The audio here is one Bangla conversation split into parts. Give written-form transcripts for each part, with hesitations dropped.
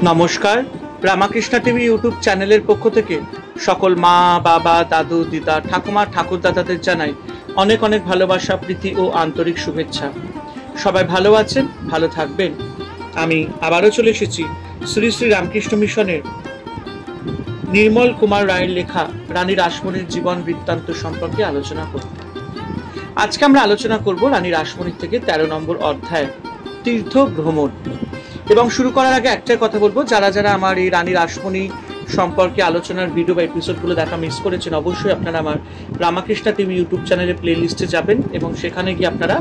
নমস্কার, রামাকৃষ্ণ টিভি ইউটিউব চ্যানেলের পক্ষ থেকে সকল মা, বাবা, দাদু, দিদা, ঠাকুমা, ঠাকুরদাদাদের জানাই অনেক অনেক ভালোবাসা, প্রীতি ও আন্তরিক শুভেচ্ছা। সবাই ভালো আছেন, ভালো থাকবেন। আমি আবারও চলে এসেছি শ্রী শ্রী রামকৃষ্ণ মিশনের নির্মল কুমার রায়ের লেখা রানী রাসমণির জীবন বৃত্তান্ত সম্পর্কে আলোচনা করব। আজকে আমরা আলোচনা করব রানী রাসমণির থেকে 13 নম্বর অধ্যায় তীর্থ ভ্রমণ। এবং শুরু করার আগে একটাই কথা বলবো, যারা যারা আমার এই রানী রাসমণি সম্পর্কে আলোচনার ভিডিও বা এপিসোডগুলো দেখা মিস করেছেন, অবশ্যই আপনারা আমার রামাকৃষ্ণ টিভি ইউটিউব চ্যানেলের প্লে লিস্টে যাবেন এবং সেখানে গিয়ে আপনারা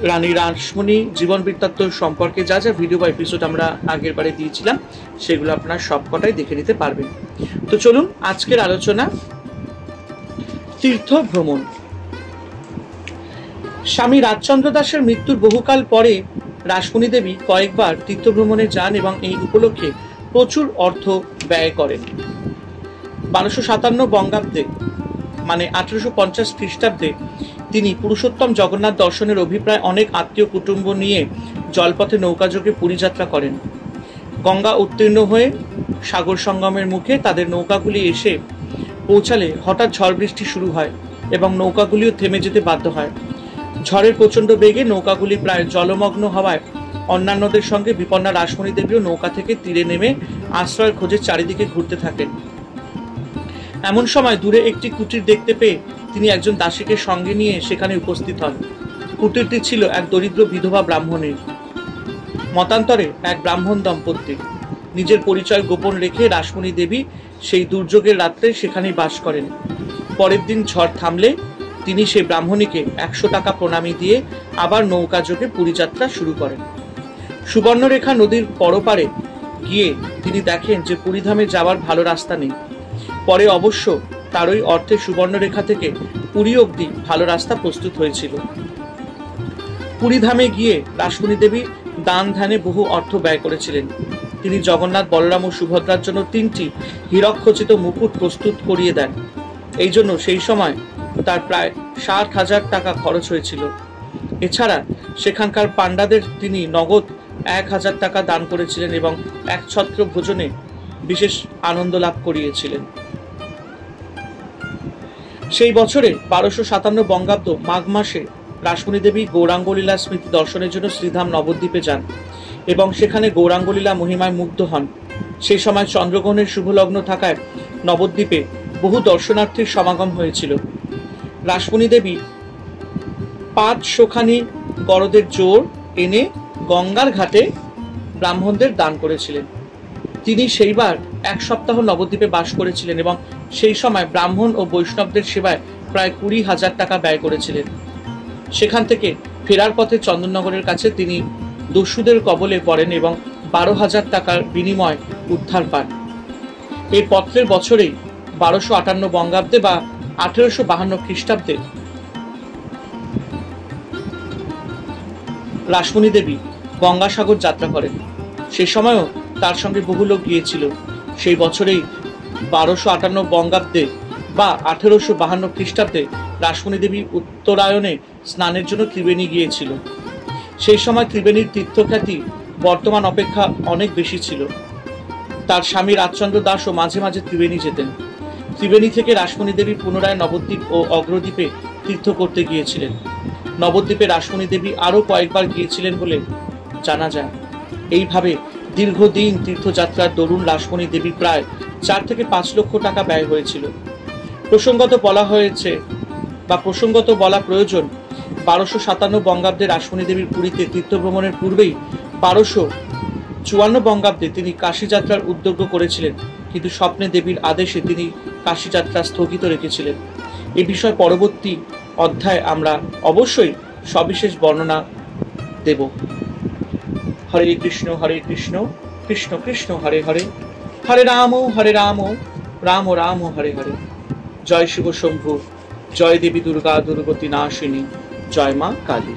রানী রাসমণি জীবন বৃত্তান্ত সম্পর্কে যা যা ভিডিও বা এপিসোড আমরা আগের বারে দিয়েছিলাম সেগুলো আপনারা সবকটাই দেখে নিতে পারবেন। তো চলুন আজকের আলোচনা তীর্থ ভ্রমণ। স্বামী রাজচন্দ্র দাসের মৃত্যুর বহুকাল পরে রাসমণি দেবী কয়েকবার তীর্থভ্রমণে যান এবং এই উপলক্ষে প্রচুর অর্থ ব্যয় করেন। 1257 বঙ্গাব্দে মানে 1850 খ্রিস্টাব্দে তিনি পুরুষোত্তম জগন্নাথ দর্শনের অভিপ্রায় অনেক আত্মীয় কুটুম্ব নিয়ে জলপথে নৌকাযোগে পুরী যাত্রা করেন। গঙ্গা উত্তীর্ণ হয়ে সাগর সঙ্গমের মুখে তাদের নৌকাগুলি এসে পৌঁছালে হঠাৎ ঝড় বৃষ্টি শুরু হয় এবং নৌকাগুলিও থেমে যেতে বাধ্য হয়। ঝড়ের প্রচণ্ড বেগে নৌকাগুলি প্রায় জলমগ্ন হওয়ায় অন্যান্যদের সঙ্গে বিপন্না রাসমণি দেবীও নৌকা থেকে তীরে নেমে আশ্রয়ের খোঁজে চারিদিকে ঘুরতে থাকেন। এমন সময় দূরে একটি কুটির দেখতে পেয়ে তিনি একজন দাসীকে সঙ্গে নিয়ে সেখানে উপস্থিত হন। কুটিরটি ছিল এক দরিদ্র বিধবা ব্রাহ্মণের। মতান্তরে এক ব্রাহ্মণ দম্পতি। নিজের পরিচয় গোপন রেখে রাসমণি দেবী সেই দুর্যোগের রাত্রে সেখানেই বাস করেন। পরের দিন ঝড় থামলে তিনি সেই ব্রাহ্মণীকে 100 টাকা প্রণামী দিয়ে আবার নৌকা যোগে পুরী যাত্রা শুরু করেন। সুবর্ণরেখা নদীর পরপারে গিয়ে তিনি দেখেন যে পুরীধামে যাওয়ার ভালো রাস্তা নেই। পরে অবশ্য তারই অর্থে সুবর্ণরেখা থেকে পুরী অবধি ভালো রাস্তা প্রস্তুত হয়েছিল। পুরীধামে গিয়ে রাসমণি দেবী দান ধ্যানে বহু অর্থ ব্যয় করেছিলেন। তিনি জগন্নাথ, বলরাম ও সুভদ্রার জন্য 3টি হীরকখচিত মুকুট প্রস্তুত করিয়ে দেন। এই জন্য সেই সময় তার প্রায় 60,000 টাকা খরচ হয়েছিল। এছাড়া সেখানকার পাণ্ডাদের তিনি নগদ 1,000 টাকা দান করেছিলেন এবং একছত্র ভোজনে বিশেষ আনন্দ লাভ করিয়েছিলেন। সেই বছরে 1257 বঙ্গাব্দ মাঘ মাসে রাসমণি দেবী গৌরাঙ্গলীলা স্মৃতি দর্শনের জন্য শ্রীধাম নবদ্বীপে যান এবং সেখানে গৌরাঙ্গলীলা মহিমায় মুগ্ধ হন। সেই সময় চন্দ্রগ্রহণের শুভলগ্ন থাকায় নবদ্বীপে বহু দর্শনার্থীর সমাগম হয়েছিল। রাসমণি দেবী 500খানি গরদের জোর এনে গঙ্গার ঘাটে ব্রাহ্মণদের দান করেছিলেন। তিনি সেইবার 1 সপ্তাহ নবদ্বীপে বাস করেছিলেন এবং সেই সময় ব্রাহ্মণ ও বৈষ্ণবদের সেবায় প্রায় 20,000 টাকা ব্যয় করেছিলেন। সেখান থেকে ফেরার পথে চন্দননগরের কাছে তিনি দস্যুদের কবলে পড়েন এবং 12,000 টাকার বিনিময় উদ্ধার পান। এই পত্রের বছরেই 1258 বঙ্গাব্দে বা 1852 খ্রিস্টাব্দে রাসমণি দেবী গঙ্গাসাগর যাত্রা করেন। সে সময়ও তার সঙ্গে বহু লোক গিয়েছিল। সেই বছরেই 1258 বঙ্গাব্দে বা 1852 খ্রিস্টাব্দে রাসমণি দেবী উত্তরায়ণে স্নানের জন্য ত্রিবেণী গিয়েছিল। সেই সময় ত্রিবেণীর তীর্থখ্যাতি বর্তমান অপেক্ষা অনেক বেশি ছিল। তার স্বামী রাজচন্দ্র দাসও মাঝে মাঝে ত্রিবেণী যেতেন। ত্রিবেণী থেকে রাসমণি দেবী পুনরায় নবদ্বীপ ও অগ্রদ্বীপে তীর্থ করতে গিয়েছিলেন। নবদ্বীপে রাসমণি দেবী আরও কয়েকবার গিয়েছিলেন বলে জানা যায়। এইভাবে দীর্ঘদিন তীর্থযাত্রার দরুন রাসমণি দেবী প্রায় 4 থেকে 5 লক্ষ টাকা ব্যয় হয়েছিল। প্রসঙ্গত বলা প্রয়োজন, 1257 বঙ্গাব্দে রাসমণি দেবীর পুরীতে তীর্থভ্রমণের পূর্বেই 1254 বঙ্গাব্দে তিনি কাশী যাত্রার উদ্যোগ করেছিলেন, কিন্তু স্বপ্নে দেবীর আদেশে তিনি কাশী যাত্রা স্থগিত রেখেছিলেন। এ বিষয়ে পরবর্তী অধ্যায়ে আমরা অবশ্যই সবিশেষ বর্ণনা দেব। হরে কৃষ্ণ কৃষ্ণ কৃষ্ণ হরে হরে, হরে রাম রাম রাম হরে হরে। জয় শিব শম্ভু, জয় দেবী দুর্গা দুর্গতি নাশিনী, জয় মা কালী।